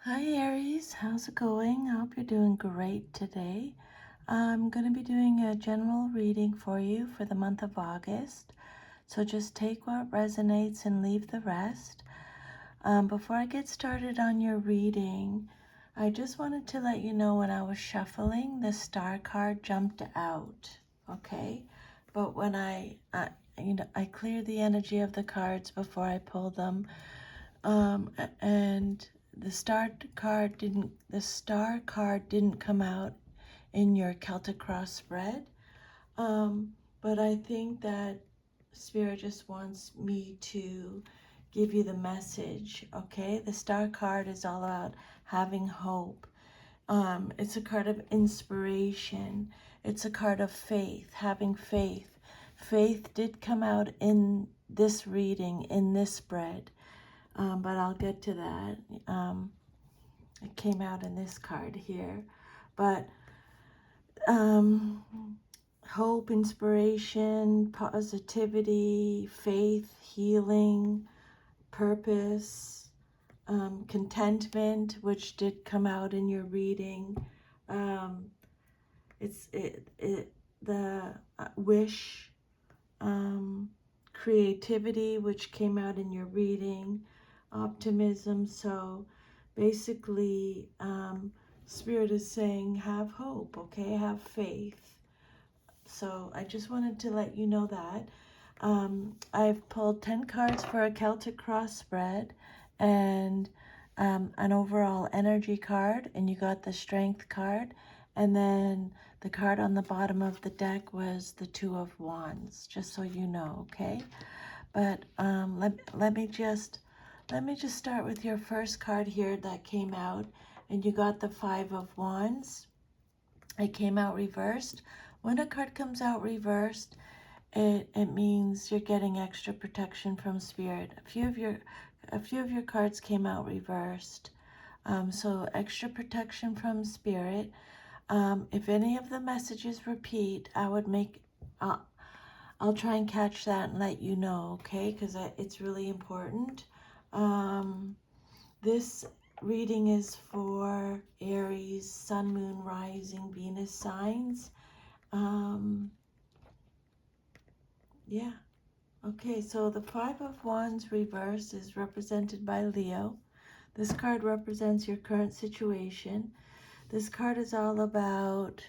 Hi Aries, how's it going? I hope you're doing great today. I'm going to be doing a general reading for you for the month of August. So just take what resonates and leave the rest. Before I get started on your reading, I just wanted to let you know when I was shuffling, the star card jumped out, okay? But when I clear the energy of the cards before I pull them, and the star card didn't come out in your Celtic cross spread. But I think that Spirit just wants me to give you the message, okay? The star card is all about having hope. It's a card of inspiration. It's a card of faith, having faith. Faith did come out in this reading, in this spread, but I'll get to that. It came out in this card here. But hope, inspiration, positivity, faith, healing, purpose, contentment, which did come out in your reading. The wish, creativity, which came out in your reading, optimism. So basically, Spirit is saying, have hope, okay? Have faith. So I just wanted to let you know that. I've pulled 10 cards for a Celtic cross spread and an overall energy card, and you got the strength card. And then the card on the bottom of the deck was the Two of Wands, just so you know, okay? But let me just start with your first card here that came out, and you got the Five of Wands. It came out reversed. When a card comes out reversed, it means you're getting extra protection from Spirit. A few of your cards came out reversed, so extra protection from Spirit. If any of the messages repeat, I'll try and catch that and let you know, okay? Because it's really important. This reading is for Aries, Sun, Moon, Rising, Venus signs. Yeah. Okay, so the Five of Wands reverse is represented by Leo. This card represents your current situation. This card is all about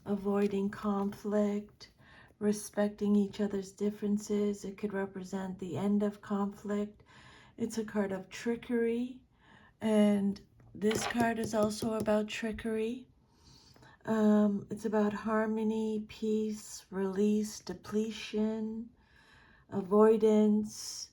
avoiding conflict, respecting each other's differences. It could represent the end of conflict. It's a card of trickery, and this card is also about trickery. It's about harmony, peace, release, depletion, avoidance.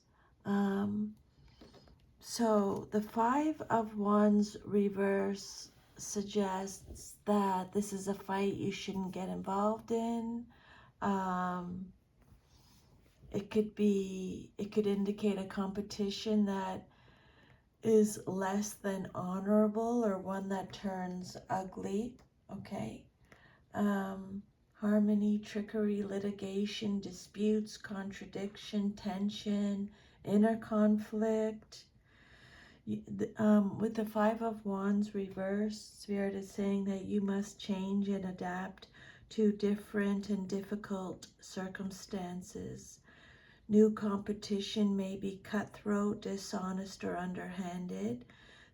So the Five of Wands reverse suggests that this is a fight you shouldn't get involved in. It could indicate a competition that is less than honorable, or one that turns ugly, okay? Harmony, trickery, litigation, disputes, contradiction, tension, inner conflict. With the Five of Wands reversed, Spirit is saying that you must change and adapt to different and difficult circumstances. New competition may be cutthroat, dishonest, or underhanded.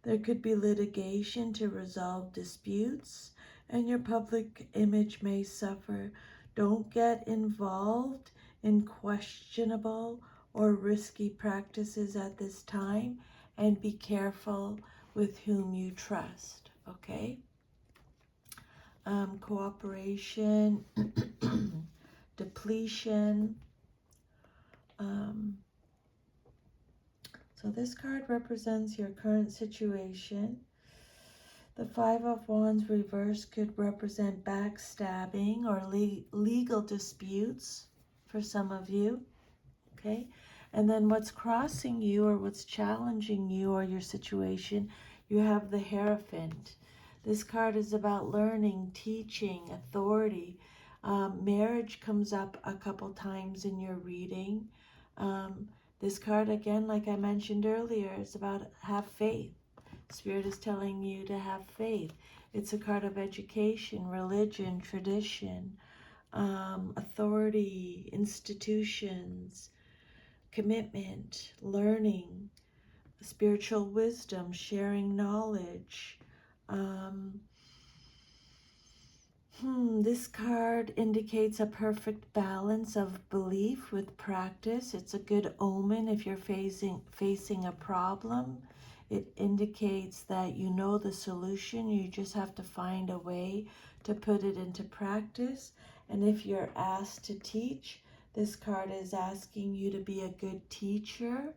There could be litigation to resolve disputes, and your public image may suffer. Don't get involved in questionable or risky practices at this time, and be careful with whom you trust, okay? Cooperation, depletion. So this card represents your current situation. The Five of Wands reverse could represent backstabbing or legal disputes for some of you, okay? And then what's crossing you, or what's challenging you or your situation, you have the Hierophant. This card is about learning, teaching, authority. Marriage comes up a couple times in your reading. This card, again, like I mentioned earlier, is about have faith. Spirit is telling you to have faith. It's a card of education, religion, tradition, authority, institutions, commitment, learning, spiritual wisdom, sharing knowledge. Um, this card indicates a perfect balance of belief with practice. It's a good omen if you're facing a problem. It indicates that you know the solution. You just have to find a way to put it into practice. And if you're asked to teach, this card is asking you to be a good teacher,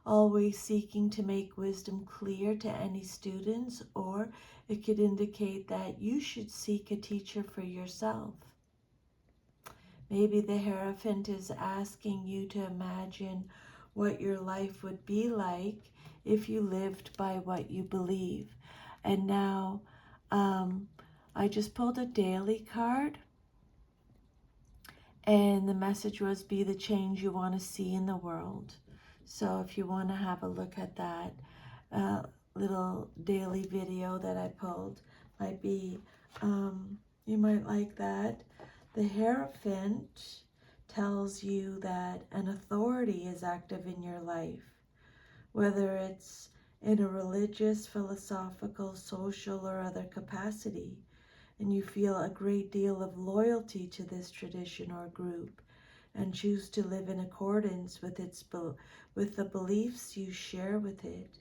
always seeking to make wisdom clear to any students, or it could indicate that you should seek a teacher for yourself. Maybe the Hierophant is asking you to imagine what your life would be like if you lived by what you believe. And now, I just pulled a daily card, and the message was, be the change you want to see in the world. So if you want to have a look at that little daily video that I pulled, might be, you might like that. The Hierophant tells you that an authority is active in your life, whether it's in a religious, philosophical, social, or other capacity, and you feel a great deal of loyalty to this tradition or group and choose to live in accordance with with the beliefs you share with it.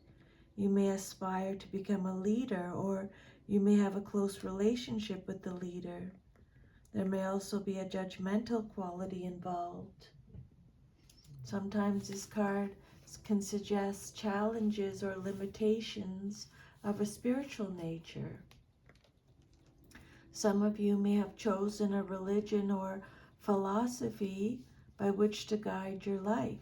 You may aspire to become a leader, or you may have a close relationship with the leader. There may also be a judgmental quality involved. Sometimes this card can suggest challenges or limitations of a spiritual nature. Some of you may have chosen a religion or philosophy by which to guide your life.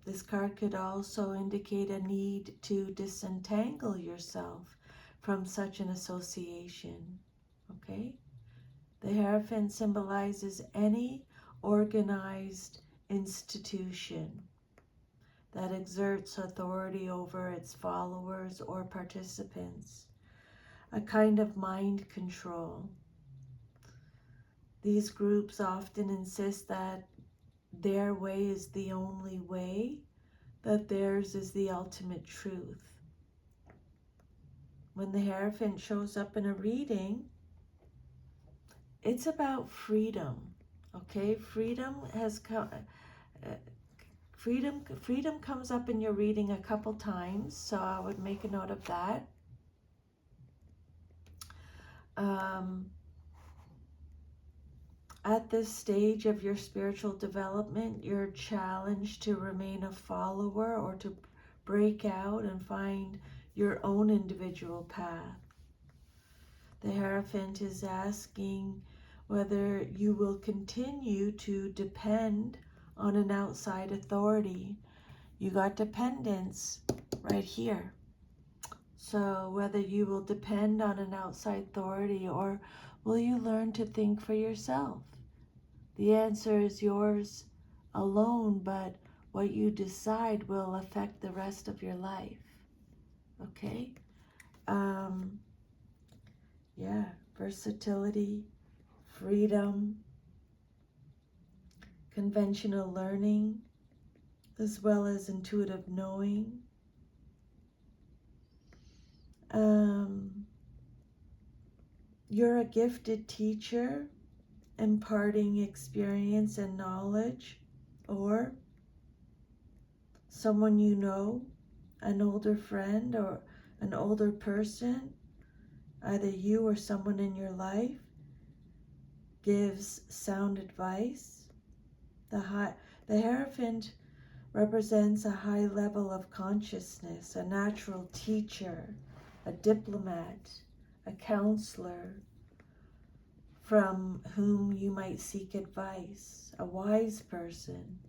This card could also indicate a need to disentangle yourself from such an association. Okay? The Hierophant symbolizes any organized institution that exerts authority over its followers or participants, a kind of mind control. These groups often insist that their way is the only way, that theirs is the ultimate truth. When the Hierophant shows up in a reading, it's about freedom. Okay, freedom comes up in your reading a couple times, so I would make a note of that. At this stage of your spiritual development, you're challenged to remain a follower or to break out and find your own individual path. The Hierophant is asking whether you will continue to depend on an outside authority. You got dependence right here. So whether you will depend on an outside authority, or will you learn to think for yourself? The answer is yours alone, but what you decide will affect the rest of your life. Okay? Yeah, versatility, freedom, conventional learning, as well as intuitive knowing. You're a gifted teacher, imparting experience and knowledge, or someone you know, an older friend or an older person, either you or someone in your life, gives sound advice. The Hierophant represents a high level of consciousness, a natural teacher, a diplomat, a counselor from whom you might seek advice, a wise person,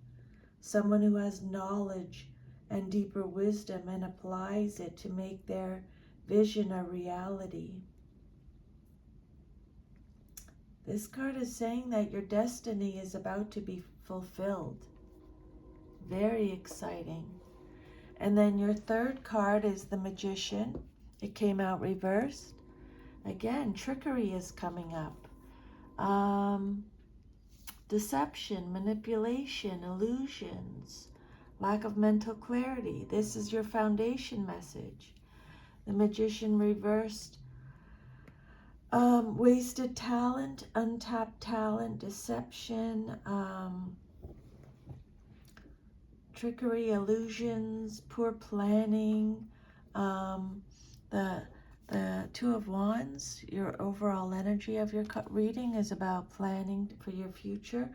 someone who has knowledge and deeper wisdom and applies it to make their vision a reality. This card is saying that your destiny is about to be fulfilled. Very exciting. And then your third card is the Magician. It came out reversed. Again, trickery is coming up. Deception, manipulation, illusions, lack of mental clarity. This is your foundation message. The Magician reversed. Wasted talent, untapped talent, deception, trickery, illusions, poor planning. The Two of Wands, your overall energy of your reading is about planning for your future.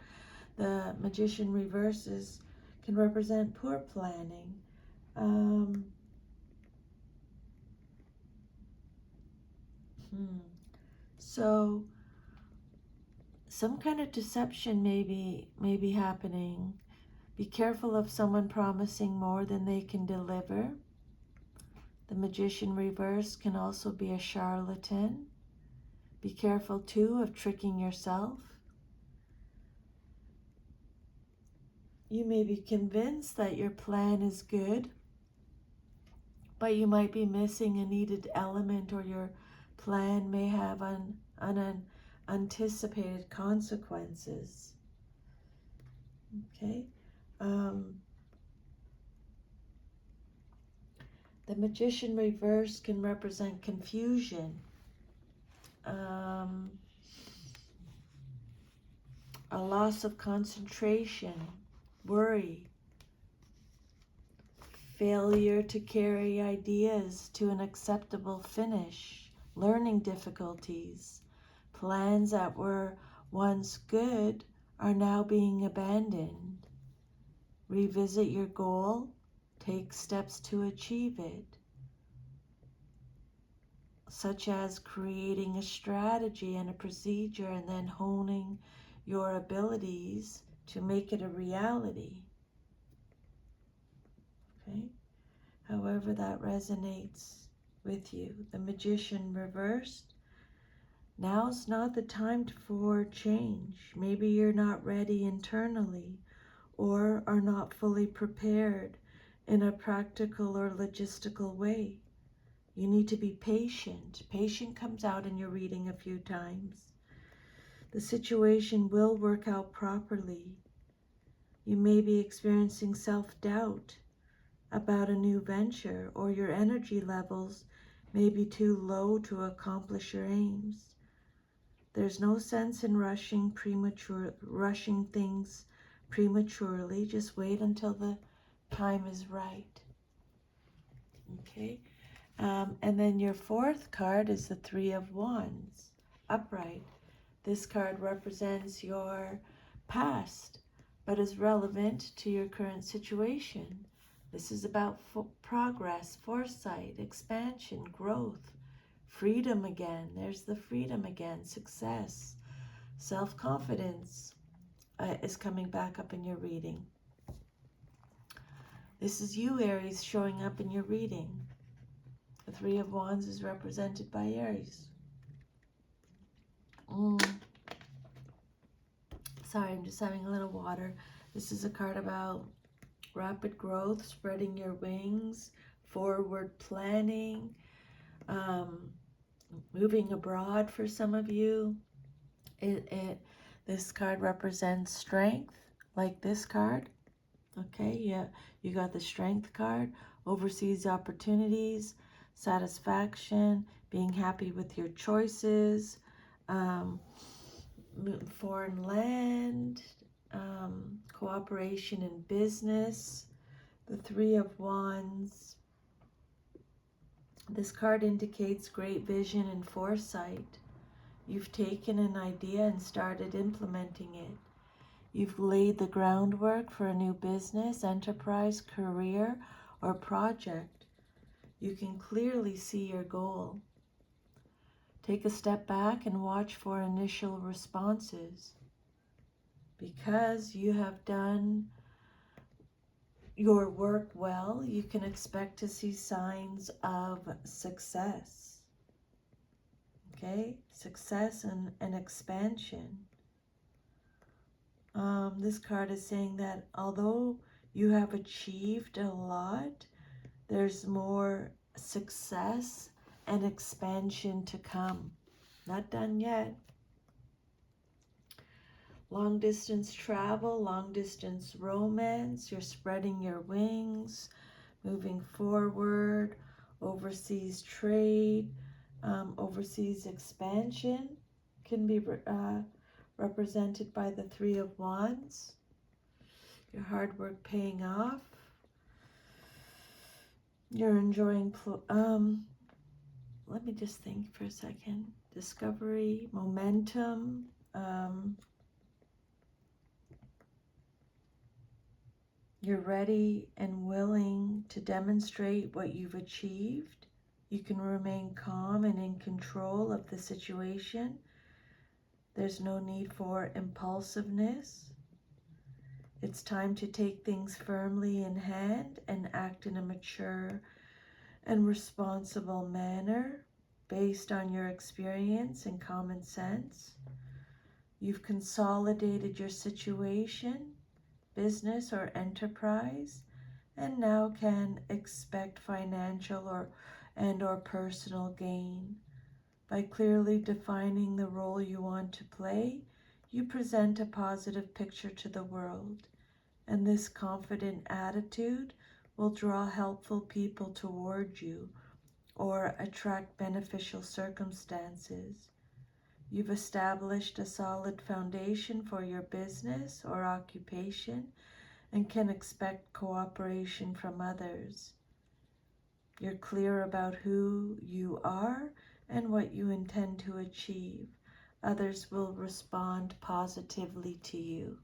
The Magician reverses can represent poor planning. So some kind of deception may be happening. Be careful of someone promising more than they can deliver. The Magician reverse can also be a charlatan. Be careful too of tricking yourself. You may be convinced that your plan is good, but you might be missing a needed element, or your plan may have unanticipated consequences. Okay? The Magician reverse can represent confusion, a loss of concentration, worry, failure to carry ideas to an acceptable finish, learning difficulties, plans that were once good are now being abandoned. Revisit your goal, take steps to achieve it, such as creating a strategy and a procedure and then honing your abilities to make it a reality. Okay? However that resonates with you. The Magician reversed. Now's not the time for change. Maybe you're not ready internally, or are not fully prepared in a practical or logistical way. You need to be patient. Patient comes out in your reading a few times. The situation will work out properly. You may be experiencing self-doubt about a new venture, or your energy levels may be too low to accomplish your aims. There's no sense in rushing things prematurely. Just wait until the time is right. Okay? And then your fourth card is the Three of Wands, upright. This card represents your past, but is relevant to your current situation. This is about progress, foresight, expansion, growth, freedom again. There's the freedom again, success, self-confidence is coming back up in your reading. This is you, Aries, showing up in your reading. The Three of Wands is represented by Aries. Sorry, I'm just having a little water. This is a card about rapid growth, spreading your wings, forward planning, moving abroad for some of you. This card represents strength, like this card. Okay, yeah, you got the Strength card, overseas opportunities, satisfaction, being happy with your choices, foreign land, cooperation in business, the Three of Wands. This card indicates great vision and foresight. You've taken an idea and started implementing it. You've laid the groundwork for a new business, enterprise, career, or project. You can clearly see your goal. Take a step back and watch for initial responses. Because you have done your work well, you can expect to see signs of success. Okay? Success and expansion. This card is saying that although you have achieved a lot, There's more success and expansion to come. Not done yet. Long distance travel, long distance romance, you're spreading your wings, moving forward, overseas trade, overseas expansion can be represented by the Three of Wands. Your hard work paying off. You're enjoying, let me just think for a second. Discovery, momentum, you're ready and willing to demonstrate what you've achieved. You can remain calm and in control of the situation. There's no need for impulsiveness. It's time to take things firmly in hand and act in a mature and responsible manner based on your experience and common sense. You've consolidated your situation, business or enterprise, and now can expect financial or personal gain. By clearly defining the role you want to play, you present a positive picture to the world, and this confident attitude will draw helpful people toward you or attract beneficial circumstances. You've established a solid foundation for your business or occupation and can expect cooperation from others. You're clear about who you are and what you intend to achieve. Others will respond positively to you.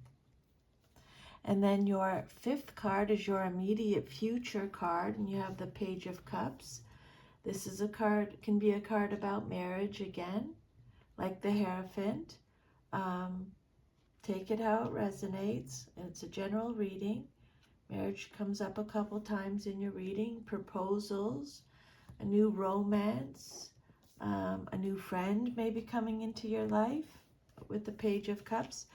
And then your fifth card is your immediate future card, and you have the Page of Cups. This is a card, can be a card about marriage again, like the Hierophant. Take it how it resonates. It's a general reading. Marriage comes up a couple times in your reading. Proposals, a new romance, a new friend may be coming into your life with the Page of Cups.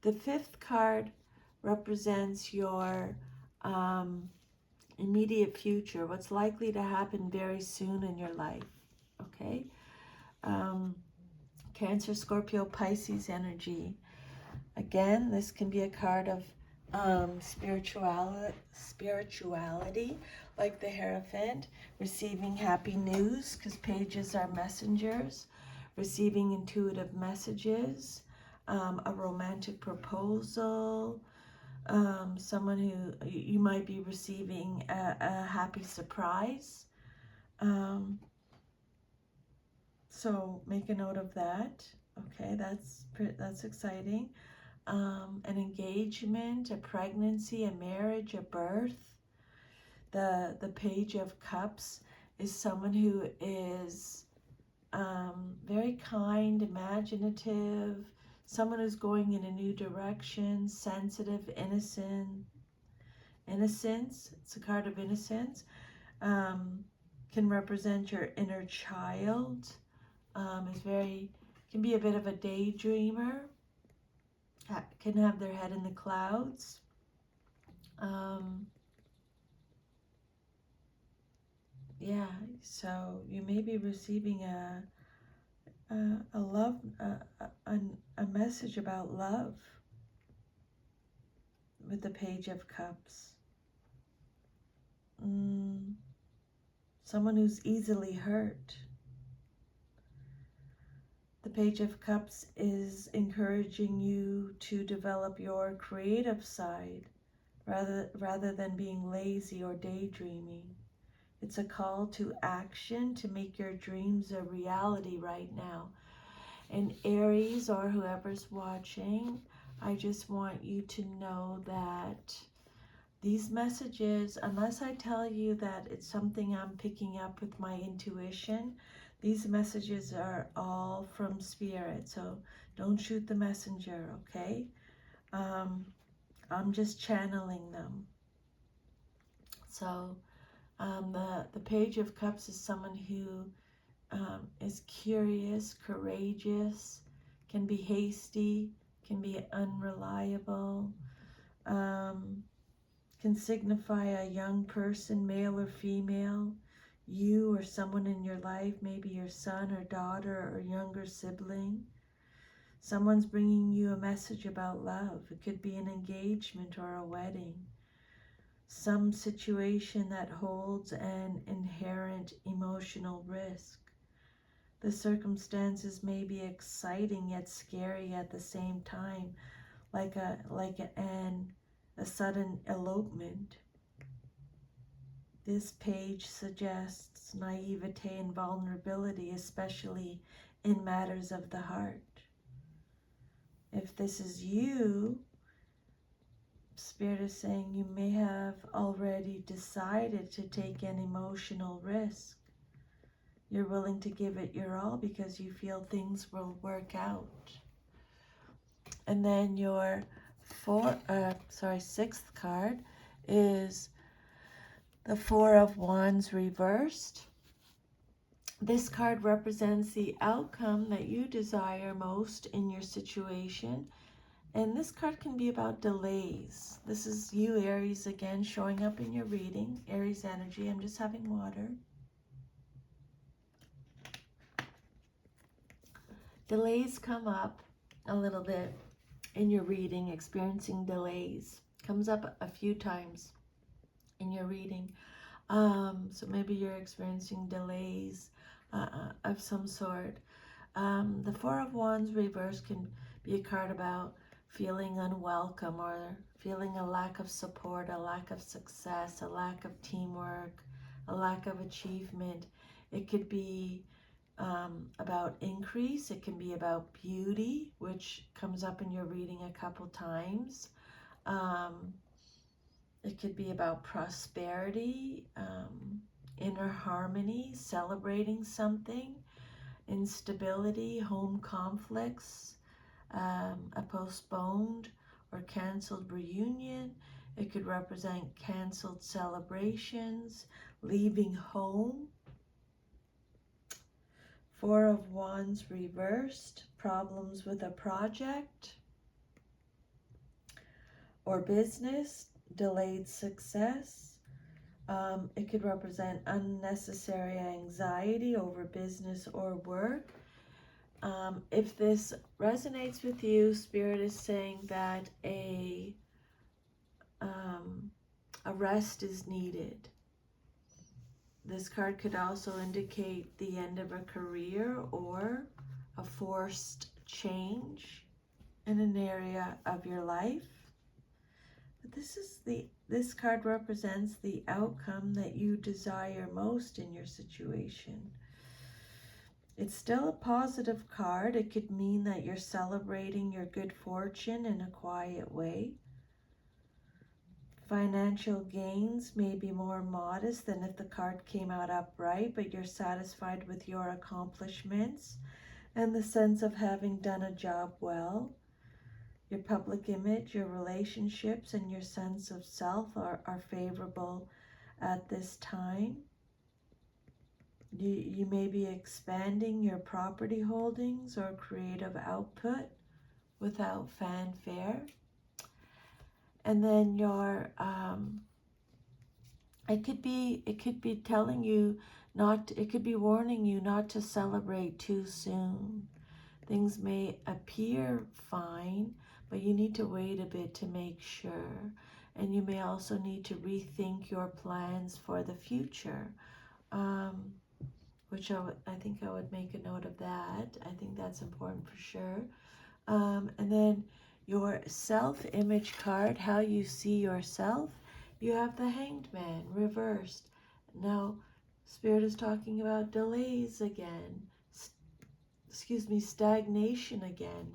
The fifth card represents your immediate future, what's likely to happen very soon in your life, okay? Cancer, Scorpio, Pisces energy. Again, this can be a card of spirituality, like the Hierophant, receiving happy news, because pages are messengers, receiving intuitive messages, a romantic proposal, someone who you might be receiving a happy surprise. So make a note of that. Okay, that's exciting. An engagement, a pregnancy, a marriage, a birth. The Page of Cups is someone who is very kind, imaginative, someone who's going in a new direction, sensitive, innocence. It's a card of innocence. Can represent your inner child. Can be a bit of a daydreamer. Can have their head in the clouds. Yeah, so you may be receiving a message about love with the Page of Cups. Someone who's easily hurt. The Page of Cups is encouraging you to develop your creative side rather than being lazy or daydreaming. It's a call to action to make your dreams a reality right now. And Aries, or whoever's watching, I just want you to know that these messages, unless I tell you that it's something I'm picking up with my intuition, these messages are all from Spirit. So don't shoot the messenger, okay? I'm just channeling them. So the Page of Cups is someone who is curious, courageous, can be hasty, can be unreliable, Can signify a young person, male or female, you or someone in your life, maybe your son or daughter or younger sibling. Someone's bringing you a message about love. It could be an engagement or a wedding. Some situation that holds an inherent emotional risk. The circumstances may be exciting yet scary at the same time, like a sudden elopement. This page suggests naivete and vulnerability, especially in matters of the heart. If this is you, Spirit is saying you may have already decided to take an emotional risk. You're willing to give it your all because you feel things will work out. And then your sixth card is the Four of Wands reversed. This card represents the outcome that you desire most in your situation. And this card can be about delays. This is you, Aries, again, showing up in your reading. Aries energy. I'm just having water. Delays come up a little bit in your reading. Experiencing delays comes up a few times in your reading. So maybe you're experiencing delays of some sort. The Four of Wands reverse can be a card about feeling unwelcome or feeling a lack of support, a lack of success, a lack of teamwork, a lack of achievement. It could be about increase. It can be about beauty, which comes up in your reading a couple times. It could be about prosperity, inner harmony, celebrating something, instability, home conflicts, a postponed or canceled reunion. It could represent canceled celebrations, leaving home. Four of Wands reversed, problems with a project or business, delayed success. It could represent unnecessary anxiety over business or work. If this resonates with you, Spirit is saying that a rest is needed. This card could also indicate the end of a career or a forced change in an area of your life. But this card represents the outcome that you desire most in your situation. It's still a positive card. It could mean that you're celebrating your good fortune in a quiet way. Financial gains may be more modest than if the card came out upright, but you're satisfied with your accomplishments and the sense of having done a job well. Your public image, your relationships, and your sense of self are favorable at this time. You may be expanding your property holdings or creative output without fanfare. And then your it could be telling you it could be warning you not to celebrate too soon. Things may appear fine, but you need to wait a bit to make sure. And you may also need to rethink your plans for the future, which I think I would make a note of that. I think that's important for sure. And then your self-image card, how you see yourself. You have the Hanged Man reversed. Now, Spirit is talking about delays again. Stagnation again.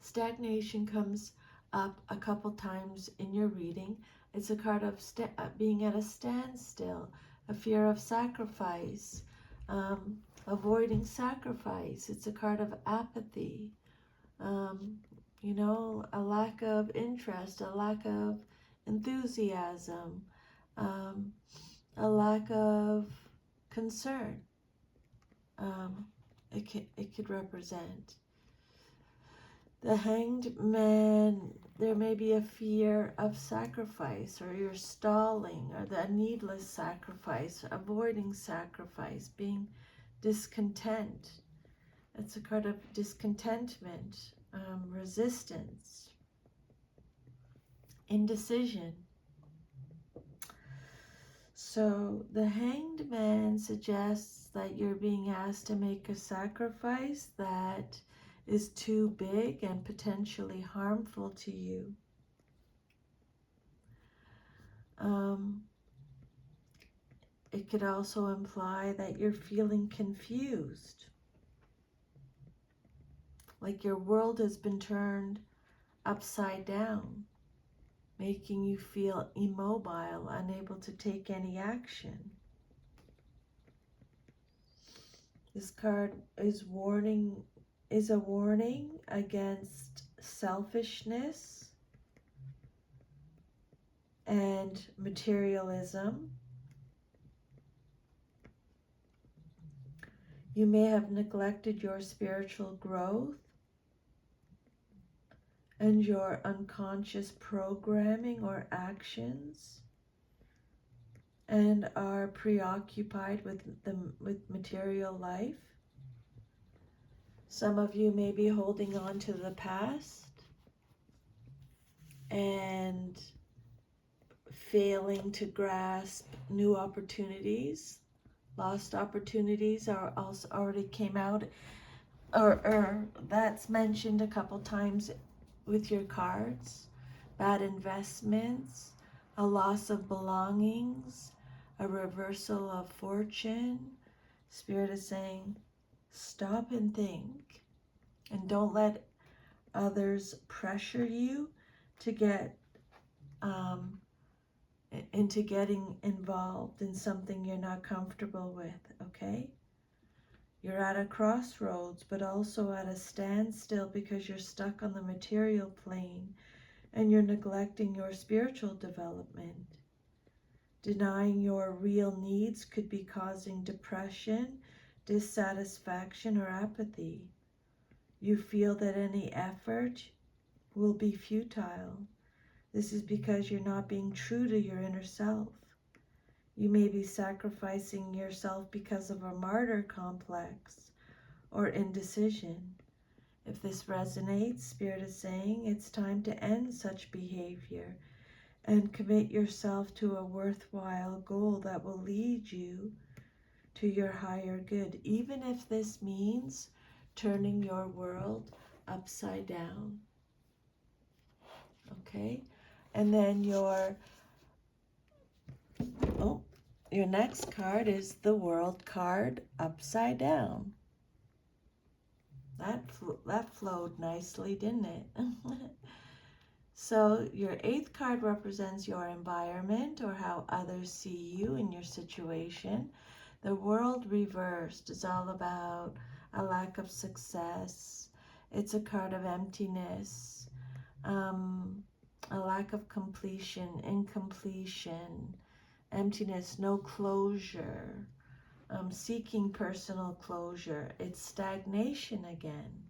Stagnation comes up a couple times in your reading. It's a card of being at a standstill, a fear of sacrifice, avoiding sacrifice. It's a card of apathy, a lack of interest, a lack of enthusiasm, a lack of concern. It could represent. The Hanged Man there may be a fear of sacrifice, or you're stalling, or the needless sacrifice, avoiding sacrifice, being discontent. It's a card of discontentment, resistance, indecision. So the Hanged Man suggests that you're being asked to make a sacrifice that is too big and potentially harmful to you. It could also imply that you're feeling confused, like your world has been turned upside down, making you feel immobile, unable to take any action. This card is a warning against selfishness and materialism. You may have neglected your spiritual growth and your unconscious programming or actions, and are preoccupied with material life. Some of you may be holding on to the past and failing to grasp new opportunities. Lost opportunities are also already came out, or that's mentioned a couple times with your cards. Bad investments, a loss of belongings, a reversal of fortune. Spirit is saying, stop and think, and don't let others pressure you to get into getting involved in something you're not comfortable with, okay? You're at a crossroads, but also at a standstill because you're stuck on the material plane and you're neglecting your spiritual development. Denying your real needs could be causing depression, dissatisfaction, or apathy. You feel that any effort will be futile. This is because you're not being true to your inner self. You may be sacrificing yourself because of a martyr complex or indecision. If this resonates, Spirit is saying it's time to end such behavior and commit yourself to a worthwhile goal that will lead you to your higher good, even if this means turning your world upside down. Okay? And then your next card is the World card upside down. That flowed nicely, didn't it? So your 8th card represents your environment, or how others see you in your situation. The World reversed is all about a lack of success. It's a card of emptiness, a lack of completion, incompletion, emptiness, no closure, seeking personal closure. It's stagnation again.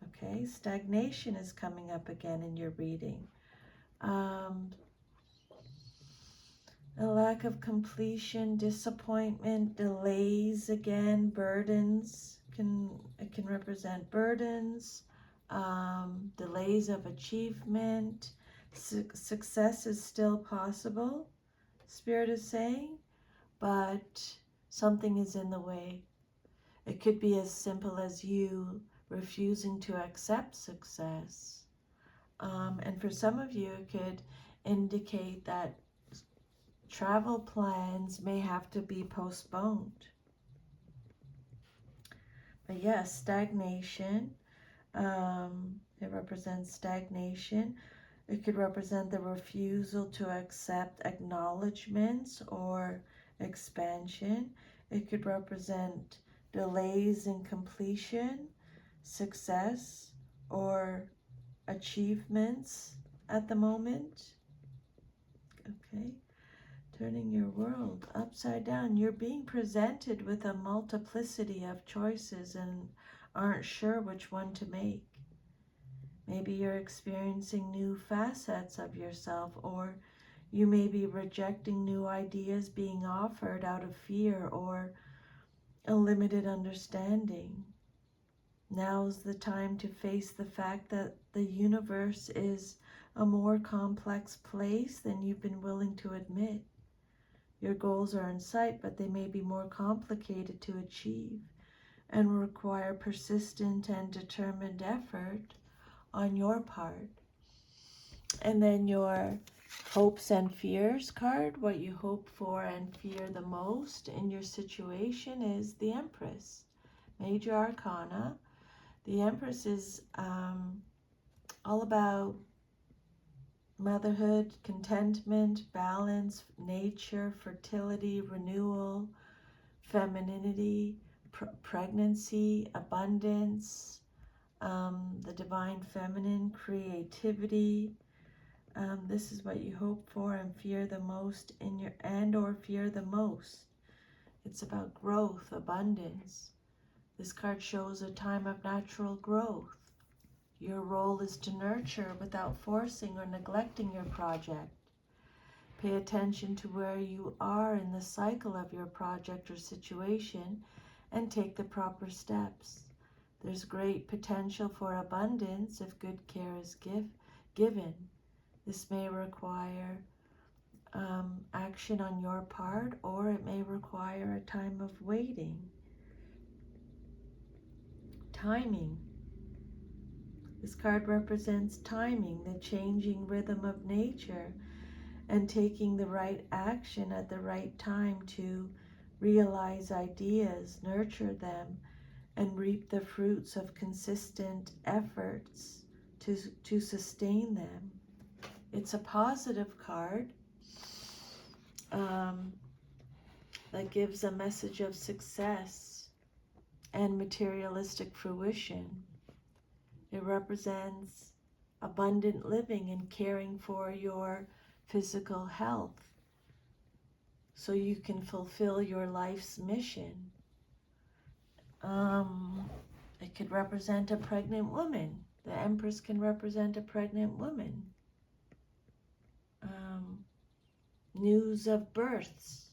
Okay, stagnation is coming up again in your reading. A lack of completion, disappointment, delays again, burdens. It can represent burdens, delays of achievement. Success is still possible, Spirit is saying, but something is in the way. It could be as simple as you refusing to accept success. And for some of you, it could indicate that travel plans may have to be postponed. But yes, stagnation. It represents stagnation. It could represent the refusal to accept acknowledgments or expansion. It could represent delays in completion, success, or achievements at the moment. Okay, turning your world upside down. You're being presented with a multiplicity of choices and aren't sure which one to make. Maybe you're experiencing new facets of yourself, or you may be rejecting new ideas being offered out of fear or a limited understanding. Now's the time to face the fact that the universe is a more complex place than you've been willing to admit. Your goals are in sight, but they may be more complicated to achieve and require persistent and determined effort on your part. And then your hopes and fears card, what you hope for and fear the most in your situation, is the Empress, Major Arcana. The Empress is all about motherhood, contentment, balance, nature, fertility, renewal, femininity, pregnancy, abundance, the divine feminine, creativity. This is what you hope for and fear the most in your, and or fear the most. It's about growth, abundance. This card shows a time of natural growth. Your role is to nurture without forcing or neglecting your project. Pay attention to where you are in the cycle of your project or situation and take the proper steps. There's great potential for abundance if good care is given. This may require action on your part, or it may require a time of waiting. Timing. This card represents timing, the changing rhythm of nature, and taking the right action at the right time to realize ideas, nurture them, and reap the fruits of consistent efforts to sustain them. It's a positive card that gives a message of success and materialistic fruition. It represents abundant living and caring for your physical health so you can fulfill your life's mission. It could represent a pregnant woman. The Empress can represent a pregnant woman. News of births,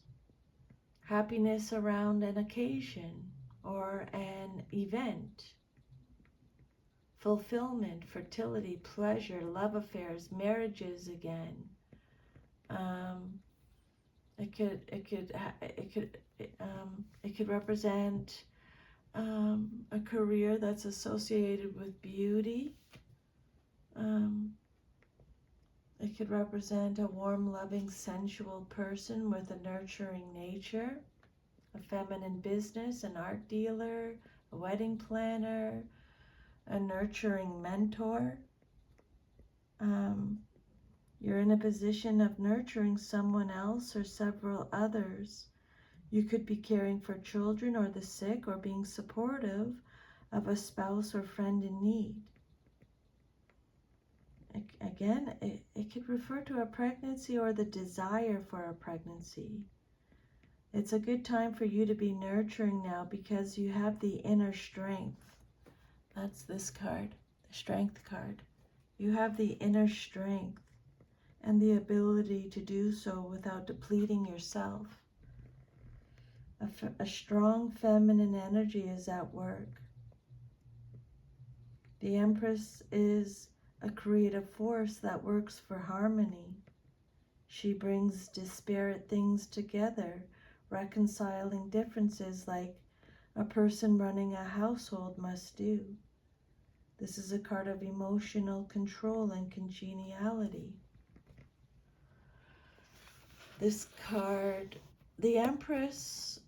happiness around an occasion or an event, fulfillment, fertility, pleasure, love affairs, marriages again. It could represent a career that's associated with beauty. It could represent a warm, loving, sensual person with a nurturing nature, a feminine business, an art dealer, a wedding planner, a nurturing mentor. You're in a position of nurturing someone else or several others. You could be caring for children or the sick, or being supportive of a spouse or friend in need. Again, it could refer to a pregnancy or the desire for a pregnancy. It's a good time for you to be nurturing now because you have the inner strength. That's this card, the Strength card. You have the inner strength and the ability to do so without depleting yourself. A strong feminine energy is at work. The Empress is a creative force that works for harmony. She brings disparate things together, reconciling differences like a person running a household must do. This is a card of emotional control and congeniality. This card, the Empress,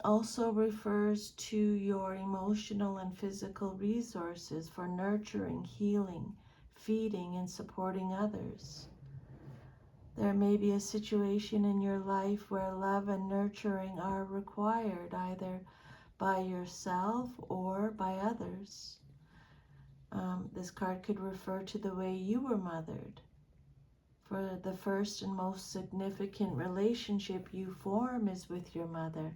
also refers to your emotional and physical resources for nurturing, healing, feeding, and supporting others. There may be a situation in your life where love and nurturing are required, either by yourself or by others. This card could refer to the way you were mothered. For the first and most significant relationship you form is with your mother,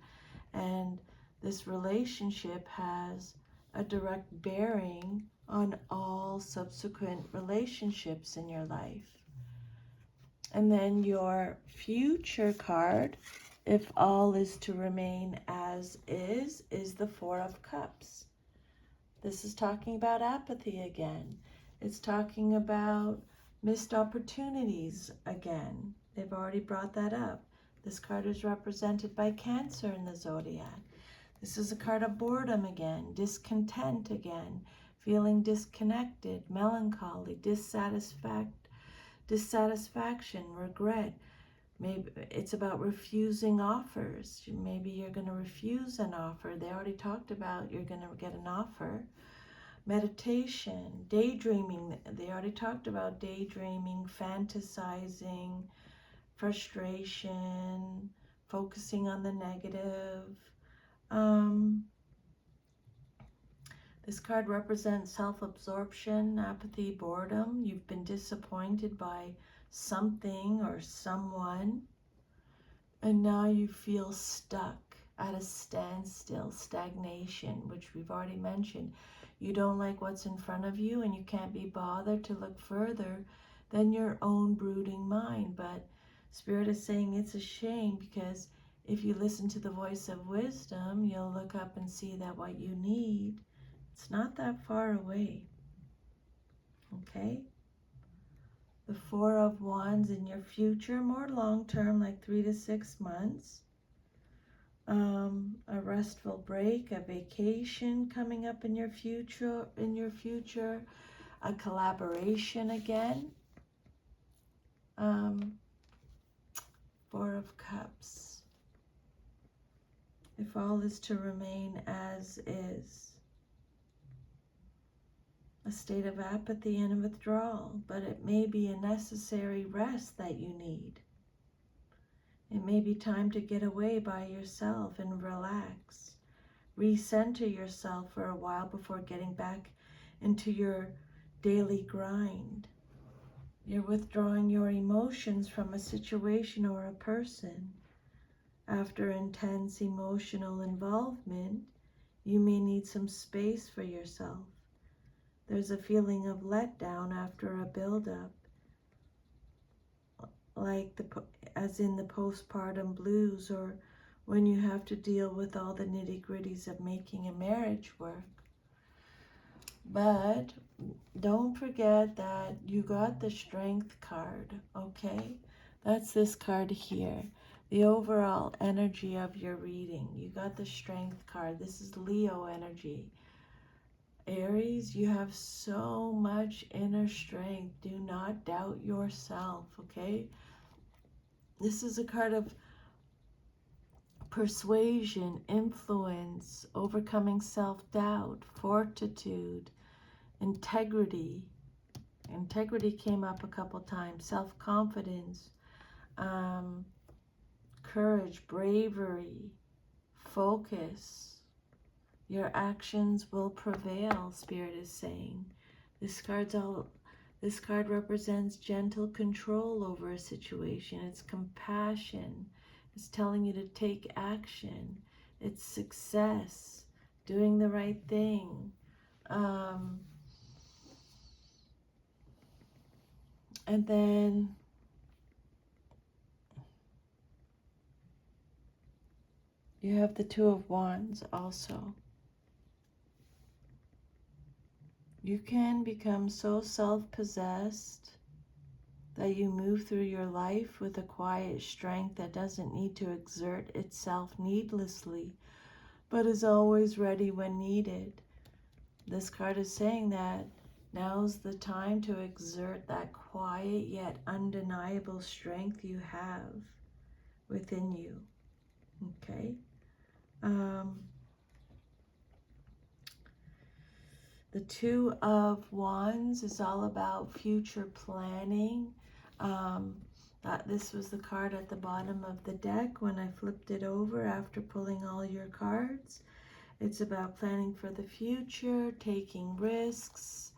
and this relationship has a direct bearing on all subsequent relationships in your life. And then your future card, if all is to remain as is the Four of Cups. This is talking about apathy again. It's talking about missed opportunities again. They've already brought that up. This card is represented by Cancer in the zodiac. This is a card of boredom again, discontent again, feeling disconnected, melancholy, dissatisfaction, regret. Maybe it's about refusing offers. Maybe you're going to refuse an offer. They already talked about you're going to get an offer. Meditation, daydreaming. They already talked about daydreaming, fantasizing, frustration, focusing on the negative. This card represents self-absorption, apathy, boredom. You've been disappointed by something or someone, and now you feel stuck at a standstill, stagnation, which we've already mentioned. You don't like what's in front of you, and you can't be bothered to look further than your own brooding mind. But Spirit is saying it's a shame, because if you listen to the voice of wisdom, you'll look up and see that what you need, it's not that far away. Okay? The Four of Wands in your future, more long-term, like 3 to 6 months. A restful break, a vacation coming up in your future, a collaboration again. Four of Cups. If all is to remain as is. A state of apathy and withdrawal, but it may be a necessary rest that you need. It may be time to get away by yourself and relax. Recenter yourself for a while before getting back into your daily grind. You're withdrawing your emotions from a situation or a person. After intense emotional involvement, you may need some space for yourself. There's a feeling of letdown after a buildup, like as in the postpartum blues, or when you have to deal with all the nitty-gritties of making a marriage work. But don't forget that you got the Strength card, okay? That's this card here. The overall energy of your reading. You got the Strength card. This is Leo energy. Aries, you have so much inner strength. Do not doubt yourself, okay? This is a card of persuasion, influence, overcoming self-doubt, fortitude, integrity. Integrity came up a couple times. Self-confidence, courage, bravery, focus. Your actions will prevail, Spirit is saying. This card represents gentle control over a situation. It's compassion. It's telling you to take action. It's success, doing the right thing. And then you have the Two of Wands also. You can become so self-possessed that you move through your life with a quiet strength that doesn't need to exert itself needlessly, but is always ready when needed. This card is saying that now's the time to exert that quiet yet undeniable strength you have within you. Okay? The Two of Wands is all about future planning. This was the card at the bottom of the deck when I flipped it over after pulling all your cards. It's about planning for the future, taking risks.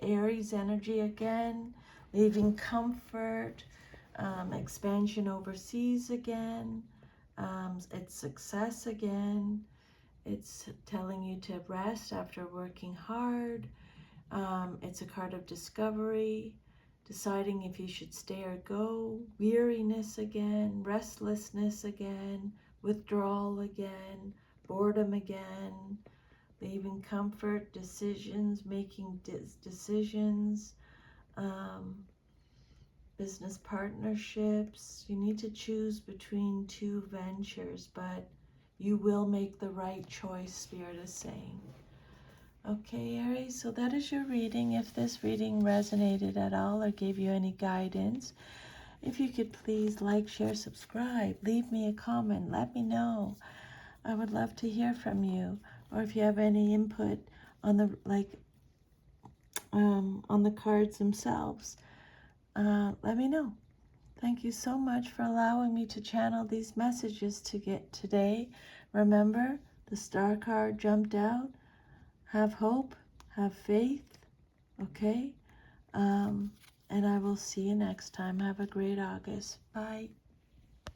Aries energy again, leaving comfort, expansion overseas again. It's success again. It's telling you to rest after working hard. It's a card of discovery, deciding if you should stay or go, weariness again, restlessness again, withdrawal again, boredom again, leaving comfort, decisions, making decisions, business partnerships. You need to choose between two ventures, but you will make the right choice, Spirit is saying. Okay, Aries, so that is your reading. If this reading resonated at all or gave you any guidance, if you could please like, share, subscribe, leave me a comment, let me know. I would love to hear from you. Or if you have any input on the on the cards themselves, let me know. Thank you so much for allowing me to channel these messages to get today. Remember, the star card jumped out. Have hope, have faith, okay? And I will see you next time. Have a great August. Bye.